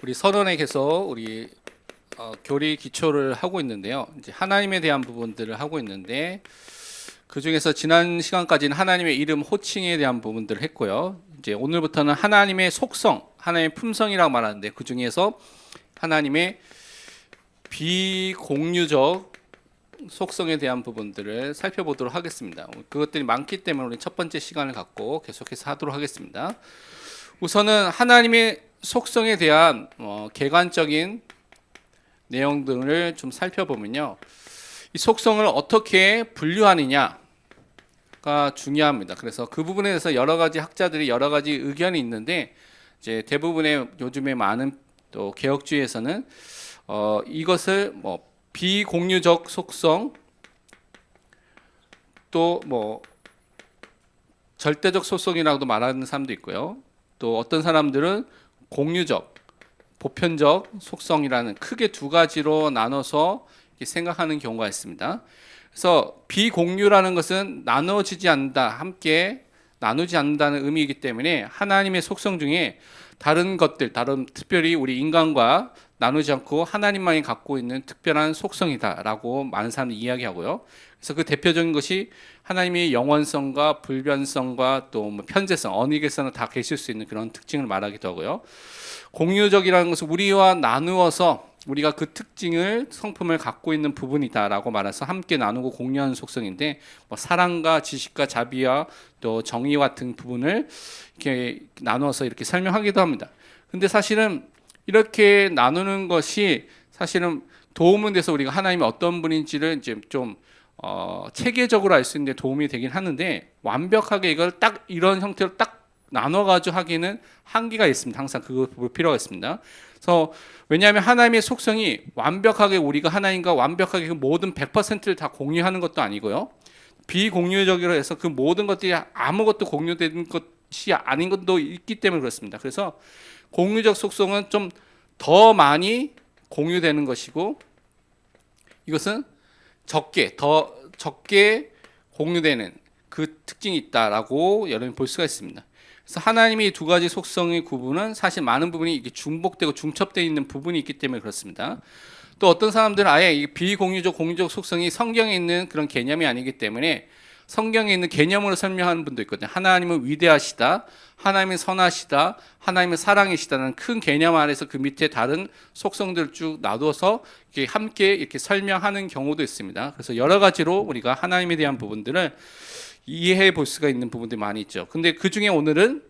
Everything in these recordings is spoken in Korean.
우리 서론에서 우리 교리 기초를 하고 있는데요. 이제 하나님에 대한 부분들을 하고 있는데 그 중에서 지난 시간까지는 하나님의 이름 호칭에 대한 부분들을 했고요. 이제 오늘부터는 하나님의 속성, 하나님의 품성이라고 말하는데 그 중에서 하나님의 비공유적 속성에 대한 부분들을 살펴보도록 하겠습니다. 그것들이 많기 때문에 우리 첫 번째 시간을 갖고 계속해서 하도록 하겠습니다. 우선은 하나님의 속성에 대한 개관적인 내용들을 좀 살펴보면요, 이 속성을 어떻게 분류하느냐가 중요합니다. 그래서 그 부분에 대해서 여러 가지 학자들이 여러 가지 의견이 있는데 이제 대부분의 요즘에 많은 또 개혁주의에서는 이것을 비공유적 속성 또 절대적 속성이라고도 말하는 사람도 있고요. 또 어떤 사람들은 공유적, 보편적 속성이라는 크게 두 가지로 나눠서 생각하는 경우가 있습니다. 그래서 비공유라는 것은 나눠지지 않는다, 함께 나누지 않는다는 의미이기 때문에 하나님의 속성 중에 다른 것들, 특별히 우리 인간과 나누지 않고 하나님만이 갖고 있는 특별한 속성이다라고 많은 사람들이 이야기하고요. 그래서 그 대표적인 것이 하나님의 영원성과 불변성과 또 편재성, 어디에서나 다 계실 수 있는 그런 특징을 말하기도 하고요. 공유적이라는 것은 우리와 나누어서 우리가 그 특징을, 성품을 갖고 있는 부분이다라고 말해서 함께 나누고 공유하는 속성인데 사랑과 지식과 자비와 또 정의와 같은 부분을 이렇게 나누어서 이렇게 설명하기도 합니다. 근데 사실은 이렇게 나누는 것이 사실은 도움은 돼서 우리가 하나님이 어떤 분인지를 이제 좀 체계적으로 알 수 있는 데 도움이 되긴 하는데 완벽하게 이걸 딱 이런 형태로 딱 나눠가지고 하기에는 한계가 있습니다. 항상 그거 볼 필요가 있습니다. 그래서 왜냐하면 하나님의 속성이 완벽하게 우리가 하나님과 완벽하게 그 모든 100%를 다 공유하는 것도 아니고요. 비공유적으로 해서 그 모든 것들이 아무것도 공유되는 것이 아닌 것도 있기 때문에 그렇습니다. 그래서 공유적 속성은 좀 더 많이 공유되는 것이고 이것은 더 적게 공유되는 그 특징이 있다라고 여러분이 볼 수가 있습니다. 그래서 하나님의 두 가지 속성의 구분은 사실 많은 부분이 이게 중복되고 중첩되어 있는 부분이 있기 때문에 그렇습니다. 또 어떤 사람들은 아예 이 비공유적, 공유적 속성이 성경에 있는 그런 개념이 아니기 때문에 성경에 있는 개념으로 설명하는 분도 있거든요. 하나님은 위대하시다, 하나님은 선하시다, 하나님은 사랑이시다는 큰 개념 안에서 그 밑에 다른 속성들을 쭉 놔둬서 이렇게 함께 이렇게 설명하는 경우도 있습니다. 그래서 여러 가지로 우리가 하나님에 대한 부분들을 이해해 볼 수가 있는 부분들이 많이 있죠. 근데 그 중에 오늘은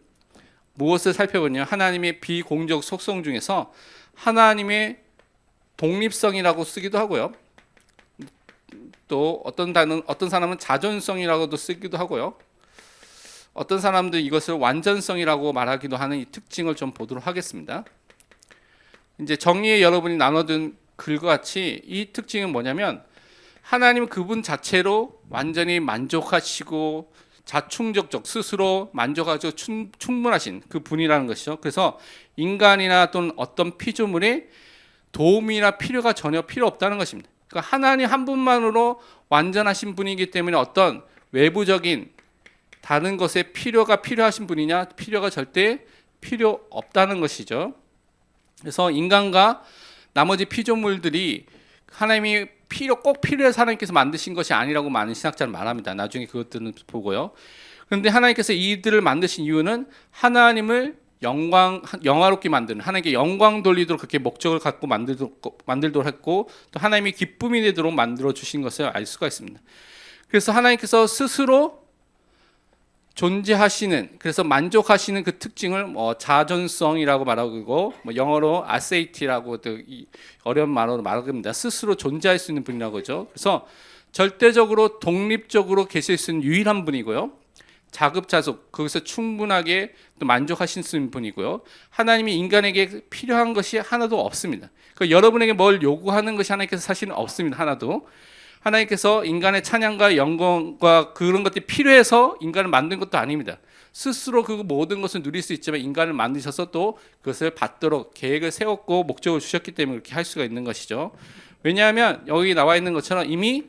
무엇을 살펴보냐? 하나님의 비공적 속성 중에서 하나님의 독립성이라고 쓰기도 하고요. 또 어떤 사람은 자존성이라고도 쓰기도 하고요. 어떤 사람들은 이것을 완전성이라고 말하기도 하는 이 특징을 좀 보도록 하겠습니다. 이제 정리에 여러분이 나눠둔 글과 같이 이 특징은 뭐냐면 하나님은 그분 자체로 완전히 만족하시고 자충족적, 스스로 만족하고 충분하신 그 분이라는 것이죠. 그래서 인간이나 또는 어떤 피조물의 도움이나 필요가 전혀 필요 없다는 것입니다. 그러니까 하나님 한 분만으로 완전하신 분이기 때문에 어떤 외부적인 다른 것에 필요가 필요하신 분이냐? 필요가 절대 필요 없다는 것이죠. 그래서 인간과 나머지 피조물들이 하나님이 꼭 필요해서 하나님께서 만드신 것이 아니라고 많은 신학자는 말합니다. 나중에 그것들은 보고요. 그런데 하나님께서 이들을 만드신 이유는 하나님을 영화롭게 만드는, 하나님께 영광 돌리도록 그렇게 목적을 갖고 만들도록 했고 또 하나님이 기쁨이 되도록 만들어 주신 것을 알 수가 있습니다. 그래서 하나님께서 스스로 존재하시는, 그래서 만족하시는 그 특징을 자존성이라고 말하고 영어로 아세이티라고 어려운 말로 말합니다. 스스로 존재할 수 있는 분이라고 하죠. 그래서 절대적으로 독립적으로 계실 수 있는 유일한 분이고요. 자급자족, 거기서 충분하게 또 만족하실 수 있는 분이고요. 하나님이 인간에게 필요한 것이 하나도 없습니다. 그러니까 여러분에게 뭘 요구하는 것이 하나님께서 사실은 없습니다. 하나도. 하나님께서 인간의 찬양과 영광과 그런 것들이 필요해서 인간을 만든 것도 아닙니다. 스스로 그 모든 것을 누릴 수 있지만 인간을 만드셔서 또 그것을 받도록 계획을 세웠고 목적을 주셨기 때문에 그렇게 할 수가 있는 것이죠. 왜냐하면 여기 나와 있는 것처럼 이미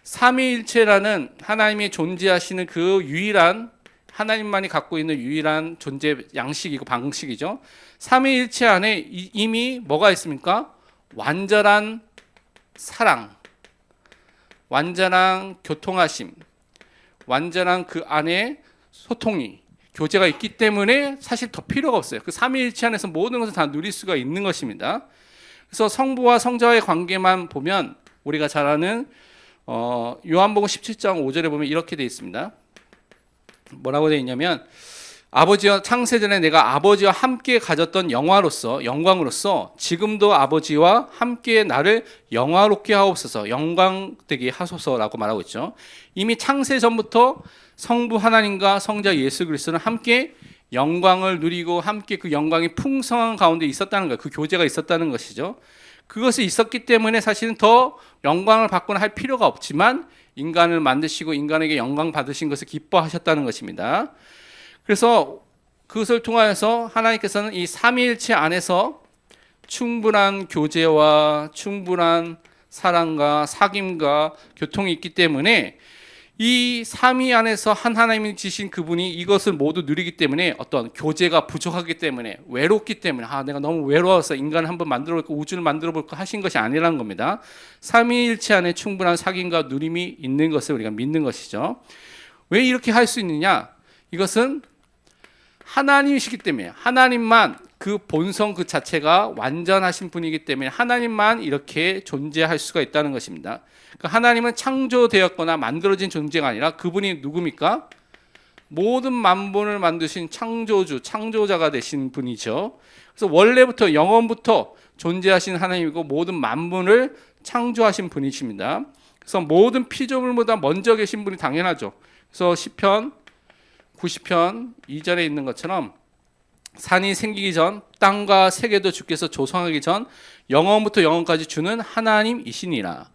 삼위일체라는 하나님이 존재하시는 그 유일한 하나님만이 갖고 있는 유일한 존재 양식이고 방식이죠. 삼위일체 안에 이미 뭐가 있습니까? 완전한 사랑, 완전한 교통하심, 완전한 그 안에 소통이, 교제가 있기 때문에 사실 더 필요가 없어요. 그 삼위일체 안에서 모든 것을 다 누릴 수가 있는 것입니다. 그래서 성부와 성자와의 관계만 보면 우리가 잘 아는 요한복음 17장 5절에 보면 이렇게 되어 있습니다. 뭐라고 되어 있냐면, 아버지와 창세전에 내가 아버지와 함께 가졌던 영광으로서 지금도 아버지와 함께 나를 영화롭게 하옵소서, 영광되게 하소서라고 말하고 있죠. 이미 창세전부터 성부 하나님과 성자 예수 그리스도는 함께 영광을 누리고 함께 그 영광이 풍성한 가운데 있었다는 거예요. 그 교제가 있었다는 것이죠. 그것이 있었기 때문에 사실은 더 영광을 받거나 할 필요가 없지만 인간을 만드시고 인간에게 영광 받으신 것을 기뻐하셨다는 것입니다. 그래서 그것을 통하여서 하나님께서는 이 삼위일체 안에서 충분한 교제와 충분한 사랑과 사귐과 교통이 있기 때문에 이 삼위 안에서 한 하나님이 지신 그분이 이것을 모두 누리기 때문에 어떤 교제가 부족하기 때문에 외롭기 때문에 내가 너무 외로워서 인간을 한번 만들어볼까 우주를 만들어볼까 하신 것이 아니라는 겁니다. 삼위일체 안에 충분한 사귐과 누림이 있는 것을 우리가 믿는 것이죠. 왜 이렇게 할 수 있느냐? 이것은 하나님이시기 때문에, 하나님만 그 본성 그 자체가 완전하신 분이기 때문에 하나님만 이렇게 존재할 수가 있다는 것입니다. 그러니까 하나님은 창조되었거나 만들어진 존재가 아니라 그분이 누굽니까? 모든 만본을 만드신 창조주, 창조자가 되신 분이죠. 그래서 원래부터 영원부터 존재하신 하나님이고 모든 만본을 창조하신 분이십니다. 그래서 모든 피조물보다 먼저 계신 분이 당연하죠. 그래서 시편 90편 2절에 있는 것처럼 산이 생기기 전 땅과 세계도 주께서 조성하기 전 영원부터 영원까지 주는 하나님이시니라.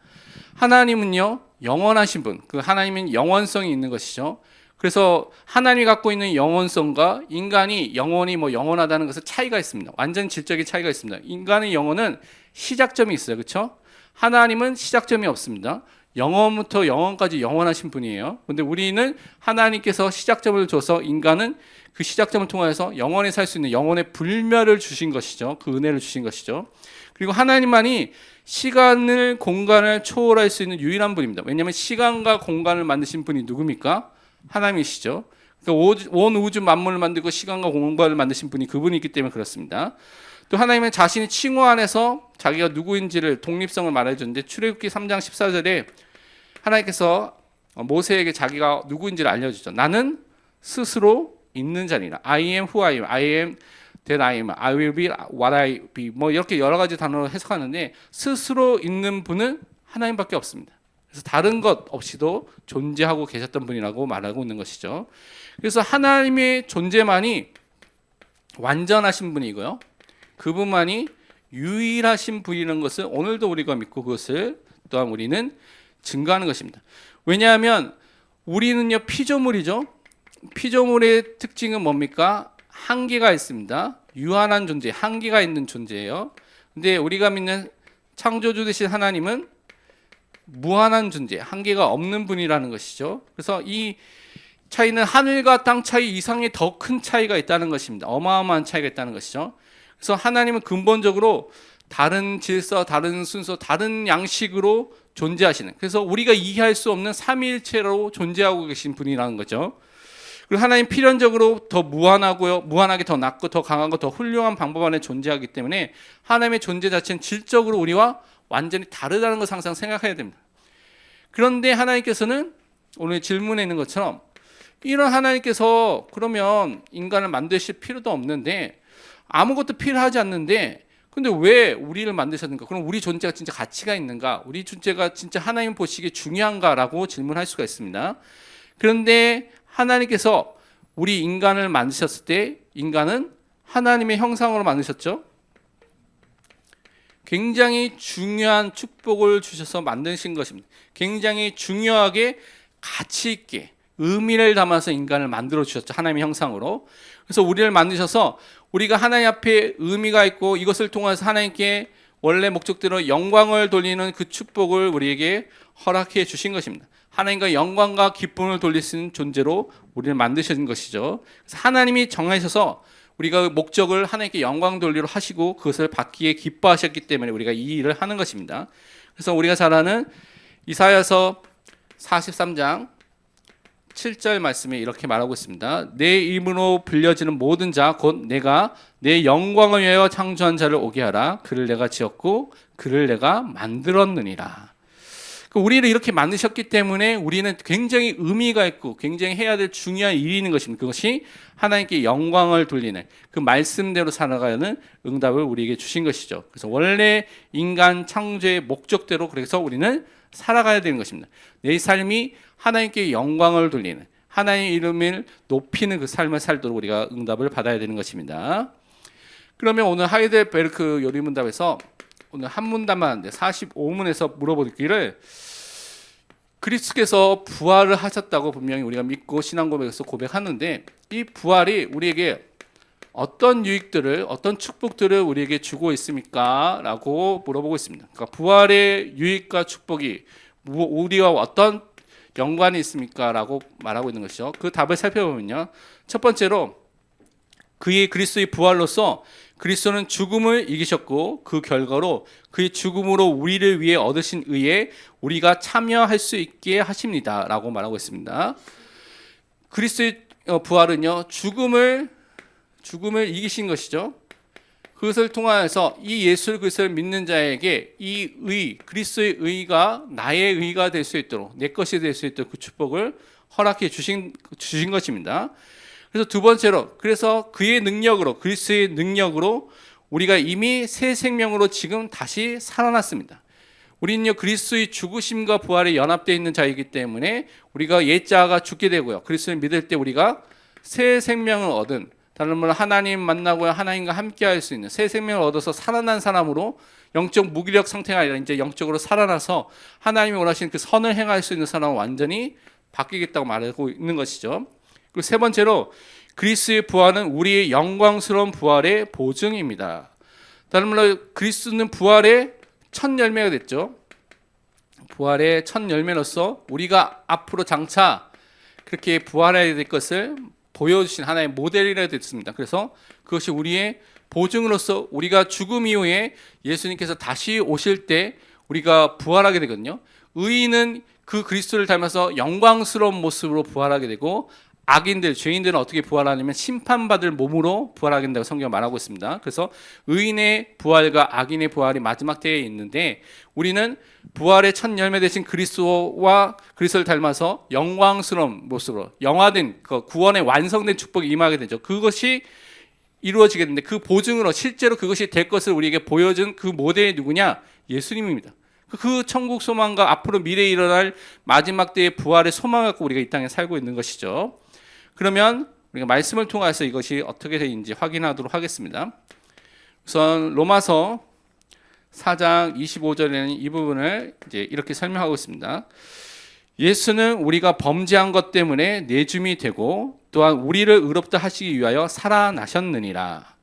하나님은요 영원하신 분, 그 하나님은 영원성이 있는 것이죠. 그래서 하나님이 갖고 있는 영원성과 인간이 영원히 영원하다는 것은 차이가 있습니다. 완전 질적인 차이가 있습니다. 인간의 영혼은 시작점이 있어요, 그렇죠? 하나님은 시작점이 없습니다. 영원부터 영원까지 영원하신 분이에요. 그런데 우리는 하나님께서 시작점을 줘서 인간은 그 시작점을 통해서 영원히 살 수 있는 영혼의 불멸을 주신 것이죠. 그 은혜를 주신 것이죠. 그리고 하나님만이 시간을 공간을 초월할 수 있는 유일한 분입니다. 왜냐하면 시간과 공간을 만드신 분이 누굽니까? 하나님이시죠. 그러니까 온 우주 만물을 만들고 시간과 공간을 만드신 분이 그분이기 때문에 그렇습니다. 또 하나님은 자신이 칭호 안에서 자기가 누구인지를 독립성을 말해줬는데 출애굽기 3장 14절에 하나님께서 모세에게 자기가 누구인지를 알려주죠. 나는 스스로 있는 자니라. I am who I am. I am that I am. I will be what I be. 이렇게 여러 가지 단어로 해석하는데 스스로 있는 분은 하나님밖에 없습니다. 그래서 다른 것 없이도 존재하고 계셨던 분이라고 말하고 있는 것이죠. 그래서 하나님의 존재만이 완전하신 분이고요. 그분만이 유일하신 분이라는 것을 오늘도 우리가 믿고 그것을 또한 우리는 증거하는 것입니다. 왜냐하면 우리는요 피조물이죠. 피조물의 특징은 뭡니까? 한계가 있습니다. 유한한 존재, 한계가 있는 존재예요. 근데 우리가 믿는 창조주 되신 하나님은 무한한 존재, 한계가 없는 분이라는 것이죠. 그래서 이 차이는 하늘과 땅 차이 이상의 더 큰 차이가 있다는 것입니다. 어마어마한 차이가 있다는 것이죠. 그래서 하나님은 근본적으로 다른 질서, 다른 순서, 다른 양식으로 존재하시는, 그래서 우리가 이해할 수 없는 삼위일체로 존재하고 계신 분이라는 거죠. 그리고 하나님 필연적으로 더 무한하고요, 무한하게 더 낫고 더 강하고 더 훌륭한 방법 안에 존재하기 때문에 하나님의 존재 자체는 질적으로 우리와 완전히 다르다는 것을 항상 생각해야 됩니다. 그런데 하나님께서는 오늘 질문에 있는 것처럼 이런 하나님께서 그러면 인간을 만드실 필요도 없는데 아무것도 필요하지 않는데 근데 왜 우리를 만드셨는가? 그럼 우리 존재가 진짜 가치가 있는가? 우리 존재가 진짜 하나님 보시기에 중요한가라고 질문할 수가 있습니다. 그런데 하나님께서 우리 인간을 만드셨을 때 인간은 하나님의 형상으로 만드셨죠. 굉장히 중요한 축복을 주셔서 만드신 것입니다. 굉장히 중요하게 가치 있게 의미를 담아서 인간을 만들어 주셨죠. 하나님의 형상으로. 그래서 우리를 만드셔서 우리가 하나님 앞에 의미가 있고 이것을 통해서 하나님께 원래 목적대로 영광을 돌리는 그 축복을 우리에게 허락해 주신 것입니다. 하나님과 영광과 기쁨을 돌릴 수 있는 존재로 우리를 만드신 것이죠. 그래서 하나님이 정하셔서 우리가 목적을 하나님께 영광 돌리로 하시고 그것을 받기에 기뻐하셨기 때문에 우리가 이 일을 하는 것입니다. 그래서 우리가 잘 아는 이사야서 43장 7절 말씀에 이렇게 말하고 있습니다. 내 이름으로 불려지는 모든 자 곧 내가 내 영광을 위하여 창조한 자를 오게 하라. 그를 내가 지었고 그를 내가 만들었느니라. 우리를 이렇게 만드셨기 때문에 우리는 굉장히 의미가 있고 굉장히 해야 될 중요한 일이 있는 것입니다. 그것이 하나님께 영광을 돌리는 그 말씀대로 살아가는 응답을 우리에게 주신 것이죠. 그래서 원래 인간 창조의 목적대로 그래서 우리는 살아가야 되는 것입니다. 내 삶이 하나님께 영광을 돌리는 하나님의 이름을 높이는 그 삶을 살도록 우리가 응답을 받아야 되는 것입니다. 그러면 오늘 하이델베르크 요리문답에서 오늘 한 문답만 하는데 45문에서 물어보기를 그리스도께서 부활을 하셨다고 분명히 우리가 믿고 신앙 고백에서 고백하는데 이 부활이 우리에게 어떤 유익들을 어떤 축복들을 우리에게 주고 있습니까? 라고 물어보고 있습니다. 그러니까 부활의 유익과 축복이 우리와 어떤 연관이 있습니까? 라고 말하고 있는 것이죠. 그 답을 살펴보면요. 첫 번째로 그리스도의 부활로서 그리스도는 죽음을 이기셨고 그 결과로 그의 죽음으로 우리를 위해 얻으신 의에 우리가 참여할 수 있게 하십니다. 라고 말하고 있습니다. 그리스도의 부활은요. 죽음을 이기신 것이죠. 그것을 통하여서 이 예수 그리스도를 믿는 자에게 이 의, 그리스도의 의가 나의 의가 될 수 있도록 내 것이 될 수 있도록 그 축복을 허락해 주신 것입니다. 그래서 두 번째로 그래서 그의 능력으로 그리스도의 능력으로 우리가 이미 새 생명으로 지금 다시 살아났습니다. 우리는요 그리스도의 죽으심과 부활에 연합되어 있는 자이기 때문에 우리가 옛자가 죽게 되고요. 그리스도를 믿을 때 우리가 새 생명을 얻은 다른 말로 하나님 만나고 하나님과 함께 할 수 있는 새 생명을 얻어서 살아난 사람으로 영적 무기력 상태가 아니라 이제 영적으로 살아나서 하나님이 원하시는 그 선을 행할 수 있는 사람은 완전히 바뀌겠다고 말하고 있는 것이죠. 그리고 세 번째로 그리스도의 부활은 우리의 영광스러운 부활의 보증입니다. 다른 말로 그리스도는 부활의 첫 열매가 됐죠. 부활의 첫 열매로서 우리가 앞으로 장차 그렇게 부활해야 될 것을 보여주신 하나의 모델이라 됐습니다. 그래서 그것이 우리의 보증으로서 우리가 죽음 이후에 예수님께서 다시 오실 때 우리가 부활하게 되거든요. 의인은 그 그리스도를 닮아서 영광스러운 모습으로 부활하게 되고 악인들, 죄인들은 어떻게 부활하냐면 심판받을 몸으로 부활하게 된다고 성경이 말하고 있습니다. 그래서 의인의 부활과 악인의 부활이 마지막 때에 있는데 우리는 부활의 첫 열매 되신 그리스도와 그리스도를 닮아서 영광스러운 모습으로 영화된 구원의 완성된 축복이 임하게 되죠. 그것이 이루어지게 되는데 그 보증으로 실제로 그것이 될 것을 우리에게 보여준 그 모델이 누구냐? 예수님입니다. 그 천국 소망과 앞으로 미래에 일어날 마지막 때의 부활의 소망을 갖고 우리가 이 땅에 살고 있는 것이죠. 그러면 우리가 말씀을 통해서 이것이 어떻게 되는지 확인하도록 하겠습니다. 우선 로마서 4장 25절에는 이 부분을 이제 이렇게 설명하고 있습니다. 예수는 우리가 범죄한 것 때문에 내줌이 되고 또한 우리를 의롭다 하시기 위하여 살아나셨느니라.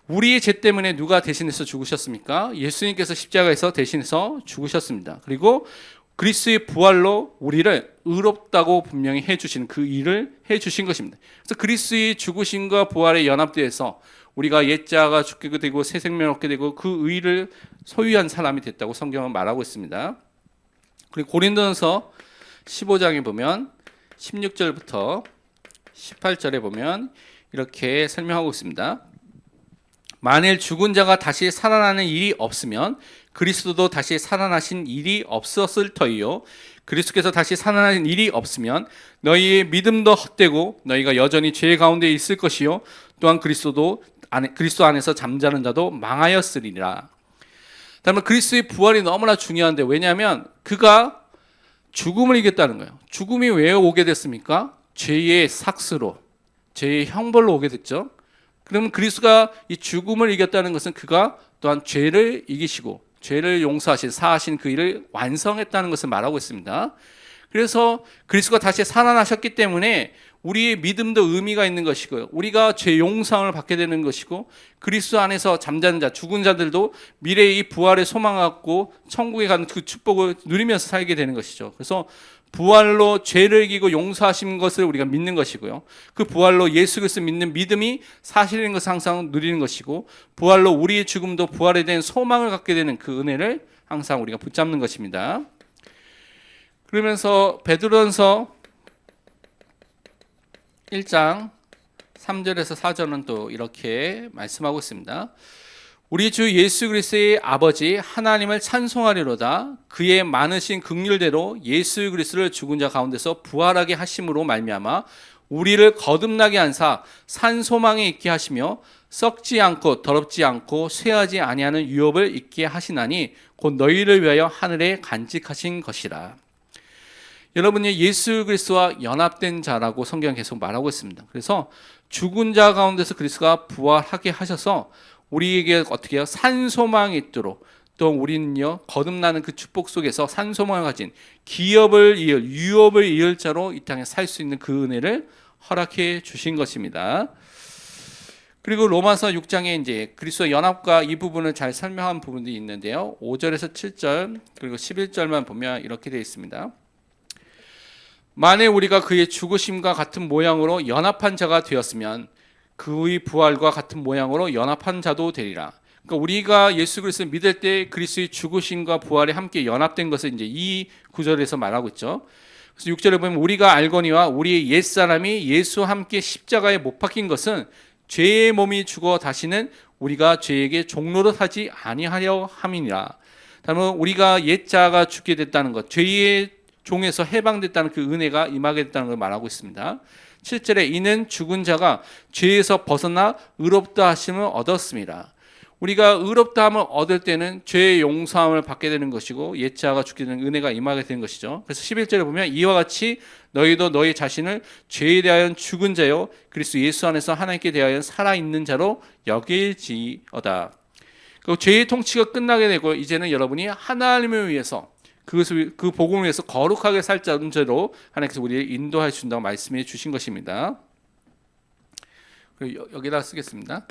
우리의 죄 때문에 누가 대신해서 죽으셨습니까? 예수님께서 십자가에서 대신해서 죽으셨습니다. 그리고 그리스도의 부활로 우리를 의롭다고 분명히 해주신 그 일을 해주신 것입니다. 그래서 그리스도의 죽으심과 부활에 연합되어서 우리가 옛자가 죽게 되고 새 생명을 얻게 되고 그 의를 소유한 사람이 됐다고 성경은 말하고 있습니다. 그리고 고린도전서 15장에 보면 16절부터 18절에 보면 이렇게 설명하고 있습니다. 만일 죽은 자가 다시 살아나는 일이 없으면 그리스도도 다시 살아나신 일이 없었을 터이요. 그리스도께서 다시 살아나신 일이 없으면 너희의 믿음도 헛되고 너희가 여전히 죄 가운데 있을 것이요. 또한 그리스도 안에서 잠자는 자도 망하였으리라. 다만 그리스도의 부활이 너무나 중요한데 왜냐하면 그가 죽음을 이겼다는 거예요. 죽음이 왜 오게 됐습니까? 죄의 삭스로, 죄의 형벌로 오게 됐죠. 그러면 그리스도가 이 죽음을 이겼다는 것은 그가 또한 죄를 이기시고 죄를 용서하신 사하신 그 일을 완성했다는 것을 말하고 있습니다. 그래서 그리스도가 다시 살아나셨기 때문에 우리의 믿음도 의미가 있는 것이고요. 우리가 죄 용서를 받게 되는 것이고 그리스도 안에서 잠자는 자, 죽은 자들도 미래의 이 부활의 소망을 갖고 천국에 가는 그 축복을 누리면서 살게 되는 것이죠. 그래서 부활로 죄를 이기고 용서하신 것을 우리가 믿는 것이고요. 그 부활로 예수 그리스도 믿는 믿음이 사실인 것을 항상 누리는 것이고 부활로 우리의 죽음도 부활에 대한 소망을 갖게 되는 그 은혜를 항상 우리가 붙잡는 것입니다. 그러면서 베드로전서 1장 3절에서 4절은 또 이렇게 말씀하고 있습니다. 우리 주 예수 그리스도의 아버지 하나님을 찬송하리로다. 그의 많으신 긍휼대로 예수 그리스도를 죽은 자 가운데서 부활하게 하심으로 말미암아 우리를 거듭나게 한사 산 소망에 있게 하시며 썩지 않고 더럽지 않고 쇠하지 아니하는 유업을 있게 하시나니 곧 너희를 위하여 하늘에 간직하신 것이라. 여러분이 예수 그리스도와 연합된 자라고 성경은 계속 말하고 있습니다. 그래서 죽은 자 가운데서 그리스도가 부활하게 하셔서 우리에게 어떻게 해요? 산소망이 있도록 또 우리는요 거듭나는 그 축복 속에서 산소망을 가진 기업을 이을 유업을 이을 자로 이 땅에 살 수 있는 그 은혜를 허락해 주신 것입니다. 그리고 로마서 6장에 이제 그리스도 연합과 이 부분을 잘 설명한 부분이 있는데요. 5절에서 7절 그리고 11절만 보면 이렇게 되어 있습니다. 만일 우리가 그의 죽으심과 같은 모양으로 연합한 자가 되었으면 그의 부활과 같은 모양으로 연합한 자도 되리라. 그러니까 우리가 예수 그리스도를 믿을 때 그리스도의 죽으심과 부활에 함께 연합된 것을 이제 이 구절에서 말하고 있죠. 그래서 6절에 보면 우리가 알거니와 우리의 옛사람이 예수와 함께 십자가에 못 박힌 것은 죄의 몸이 죽어 다시는 우리가 죄에게 종로로 하지 아니하려 함이니라. 다만 우리가 옛자가 죽게 됐다는 것, 죄의 종에서 해방됐다는 그 은혜가 임하게 됐다는 걸 말하고 있습니다. 7절에 이는 죽은 자가 죄에서 벗어나 의롭다 하심을 얻었습니다. 우리가 의롭다 함을 얻을 때는 죄의 용서함을 받게 되는 것이고 옛자가 죽게 되는 은혜가 임하게 되는 것이죠. 그래서 11절에 보면 이와 같이 너희도 너희 자신을 죄에 대하여 죽은 자요 그리스도 예수 안에서 하나님께 대하여 살아있는 자로 여길지어다. 그 죄의 통치가 끝나게 되고 이제는 여러분이 하나님을 위해서 그 복음을 위해서 거룩하게 살 자로 하나님께서 우리를 인도해 주신다고 말씀해 주신 것입니다. 그리고 여기다 쓰겠습니다.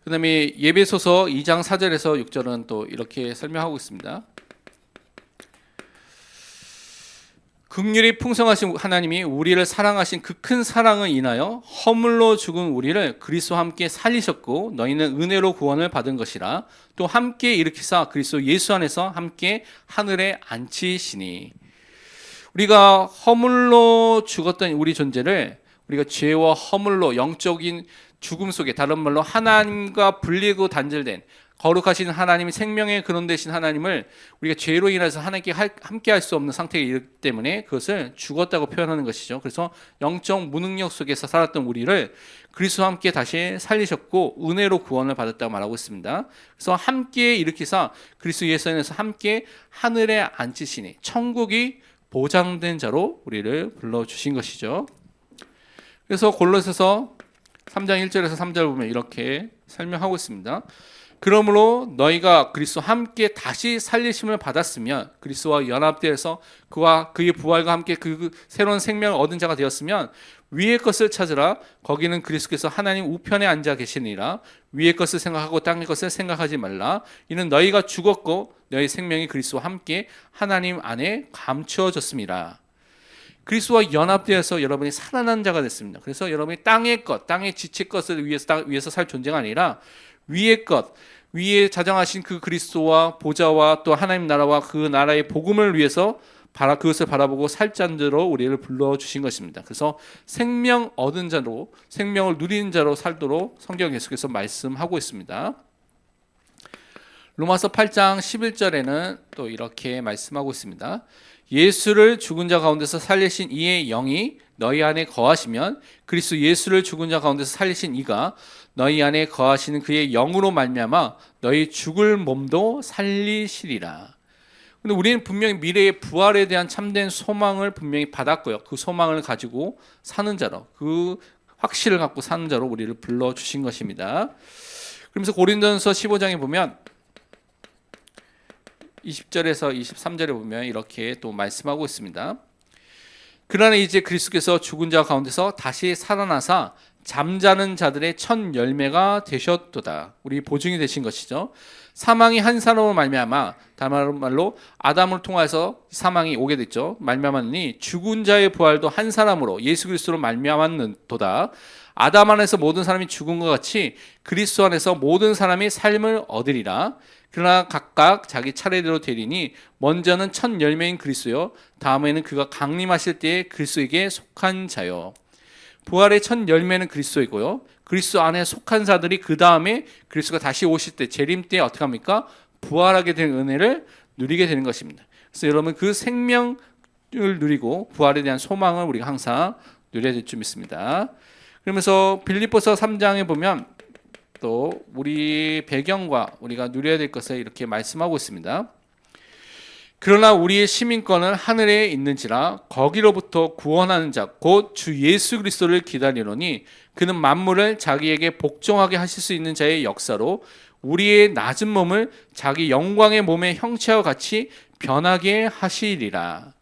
그 다음에 예배소서 2장 4절에서 6절은 또 이렇게 설명하고 있습니다. 긍휼이 풍성하신 하나님이 우리를 사랑하신 그 큰 사랑을 인하여 허물로 죽은 우리를 그리스도와 함께 살리셨고 너희는 은혜로 구원을 받은 것이라. 또 함께 일으키사 그리스도 예수 안에서 함께 하늘에 앉히시니. 우리가 허물로 죽었던 우리 존재를 우리가 죄와 허물로 영적인 죽음 속에 다른 말로 하나님과 분리고 단절된 거룩하신 하나님 생명의 근원 되신 하나님을 우리가 죄로 인해서 하나님께 함께 할 수 없는 상태에 이르기 때문에 그것을 죽었다고 표현하는 것이죠. 그래서 영적 무능력 속에서 살았던 우리를 그리스도와 함께 다시 살리셨고 은혜로 구원을 받았다고 말하고 있습니다. 그래서 함께 일으키사 그리스도 예수 안에서 함께 하늘에 앉히시니 천국이 보장된 자로 우리를 불러주신 것이죠. 그래서 골로새서 3장 1절에서 3절 보면 이렇게 설명하고 있습니다. 그러므로 너희가 그리스도와 함께 다시 살리심을 받았으면 그리스도와 연합되어서 그와 그의 부활과 함께 그 새로운 생명을 얻은 자가 되었으면 위의 것을 찾으라. 거기는 그리스도께서 하나님 우편에 앉아 계시니라. 위의 것을 생각하고 땅의 것을 생각하지 말라. 이는 너희가 죽었고 너희 생명이 그리스도와 함께 하나님 안에 감추어졌습니다. 그리스도와 연합되어서 여러분이 살아난 자가 됐습니다. 그래서 여러분이 땅의 것, 땅의 지체 것을 위해서 살 존재가 아니라 위의 것, 위에 자정하신 그 그리스도와 보좌와 또 하나님 나라와 그 나라의 복음을 위해서 그것을 바라보고 살 자로 우리를 불러주신 것입니다. 그래서 생명 얻은 자로, 생명을 누리는 자로 살도록 성경 계속해서 말씀하고 있습니다. 로마서 8장 11절에는 또 이렇게 말씀하고 있습니다. 예수를 죽은 자 가운데서 살리신 이의 영이 너희 안에 거하시면 그리스도 예수를 죽은 자 가운데서 살리신 이가 너희 안에 거하시는 그의 영으로 말미암아 너희 죽을 몸도 살리시리라. 근데 우리는 분명히 미래의 부활에 대한 참된 소망을 분명히 받았고요. 그 소망을 가지고 사는 자로, 그 확신을 갖고 사는 자로 우리를 불러주신 것입니다. 그러면서 고린도전서 15장에 보면 20절에서 23절에 보면 이렇게 또 말씀하고 있습니다. 그러나 이제 그리스도께서 죽은 자 가운데서 다시 살아나사 잠자는 자들의 첫 열매가 되셨도다. 우리 보증이 되신 것이죠. 사망이 한 사람으로 말미암아, 다른 말로 아담을 통해서 사망이 오게 됐죠. 말미암았니 죽은 자의 부활도 한 사람으로 예수 그리스도로 말미암았도다. 아담 안에서 모든 사람이 죽은 것 같이 그리스도 안에서 모든 사람이 삶을 얻으리라. 그러나 각각 자기 차례대로 되리니 먼저는 첫 열매인 그리스도요, 다음에는 그가 강림하실 때에 그리스도에게 속한 자요. 부활의 첫 열매는 그리스도이고요, 그리스도 안에 속한 자들이 그 다음에 그리스도가 다시 오실 때, 재림 때 어떻게 합니까? 부활하게 된 은혜를 누리게 되는 것입니다. 그래서 여러분, 그 생명을 누리고 부활에 대한 소망을 우리가 항상 누려야 될 줄 믿습니다. 그러면서 빌립보서 3장에 보면 또 우리 배경과 우리가 누려야 될 것을 이렇게 말씀하고 있습니다. 그러나 우리의 시민권은 하늘에 있는지라 거기로부터 구원하는 자 곧 주 예수 그리스도를 기다리노니 그는 만물을 자기에게 복종하게 하실 수 있는 자의 역사로 우리의 낮은 몸을 자기 영광의 몸의 형체와 같이 변하게 하시리라.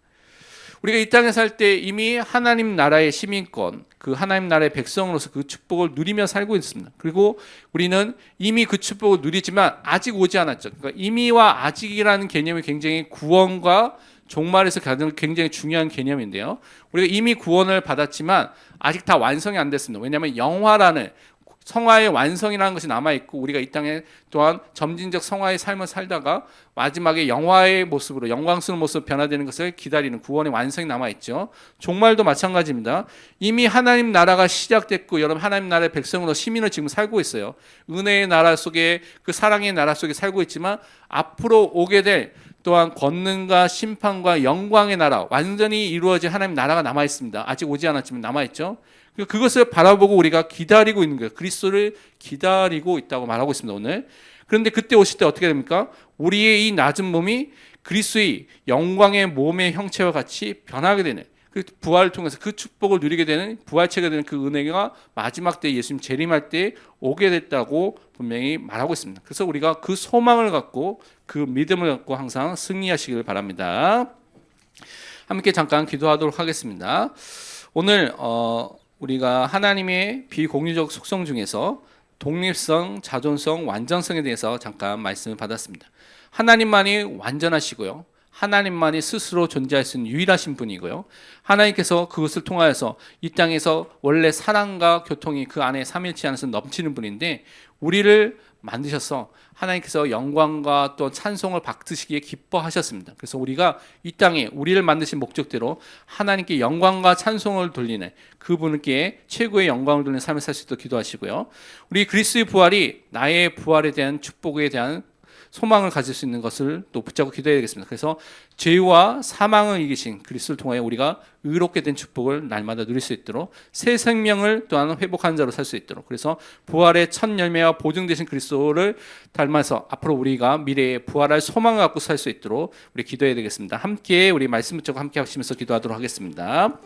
우리가 이 땅에 살 때 이미 하나님 나라의 시민권, 그 하나님 나라의 백성으로서 그 축복을 누리며 살고 있습니다. 그리고 우리는 이미 그 축복을 누리지만 아직 오지 않았죠. 그러니까 이미와 아직이라는 개념이 굉장히 구원과 종말에서 굉장히 중요한 개념인데요. 우리가 이미 구원을 받았지만 아직 다 완성이 안 됐습니다. 왜냐하면 영화라는 성화의 완성이라는 것이 남아있고, 우리가 이 땅에 또한 점진적 성화의 삶을 살다가 마지막에 영화의 모습으로, 영광스러운 모습으로 변화되는 것을 기다리는 구원의 완성이 남아있죠. 종말도 마찬가지입니다. 이미 하나님 나라가 시작됐고 여러분 하나님 나라의 백성으로 시민을 지금 살고 있어요. 은혜의 나라 속에, 그 사랑의 나라 속에 살고 있지만 앞으로 오게 될 또한 권능과 심판과 영광의 나라, 완전히 이루어진 하나님 나라가 남아있습니다. 아직 오지 않았지만 남아있죠. 그것을 바라보고 우리가 기다리고 있는 거예요. 그리스도를 기다리고 있다고 말하고 있습니다, 오늘. 그런데 그때 오실 때 어떻게 됩니까? 우리의 이 낮은 몸이 그리스도의 영광의 몸의 형체와 같이 변하게 되는, 그 부활을 통해서 그 축복을 누리게 되는, 부활체가 되는 그 은혜가 마지막 때 예수님 재림할 때 오게 됐다고 분명히 말하고 있습니다. 그래서 우리가 그 소망을 갖고, 그 믿음을 갖고 항상 승리하시기를 바랍니다. 함께 잠깐 기도하도록 하겠습니다. 오늘 우리가 하나님의 비공유적 속성 중에서 독립성, 자존성, 완전성에 대해서 잠깐 말씀을 받았습니다. 하나님만이 완전하시고요, 하나님만이 스스로 존재할 수 있는 유일하신 분이고요, 하나님께서 그것을 통하여서 이 땅에서 원래 사랑과 교통이 그 안에 삼일치 안에서 넘치는 분인데, 우리를 만드셔서 하나님께서 영광과 또 찬송을 받으시기에 기뻐하셨습니다. 그래서 우리가 이 땅에 우리를 만드신 목적대로 하나님께 영광과 찬송을 돌리는, 그분께 최고의 영광을 돌리는 삶을 살 수 있도록 기도하시고요, 우리 그리스도의 부활이 나의 부활에 대한 축복에 대한 소망을 가질 수 있는 것을 또 붙잡고 기도해야 되겠습니다. 그래서 죄와 사망을 이기신 그리스도를 통하여 우리가 의롭게 된 축복을 날마다 누릴 수 있도록, 새 생명을 또한 회복한 자로 살 수 있도록, 그래서 부활의 첫 열매와 보증 되신 그리스도를 닮아서 앞으로 우리가 미래에 부활할 소망을 갖고 살 수 있도록 우리 기도해야 되겠습니다. 함께 우리 말씀 붙잡고 함께 하시면서 기도하도록 하겠습니다.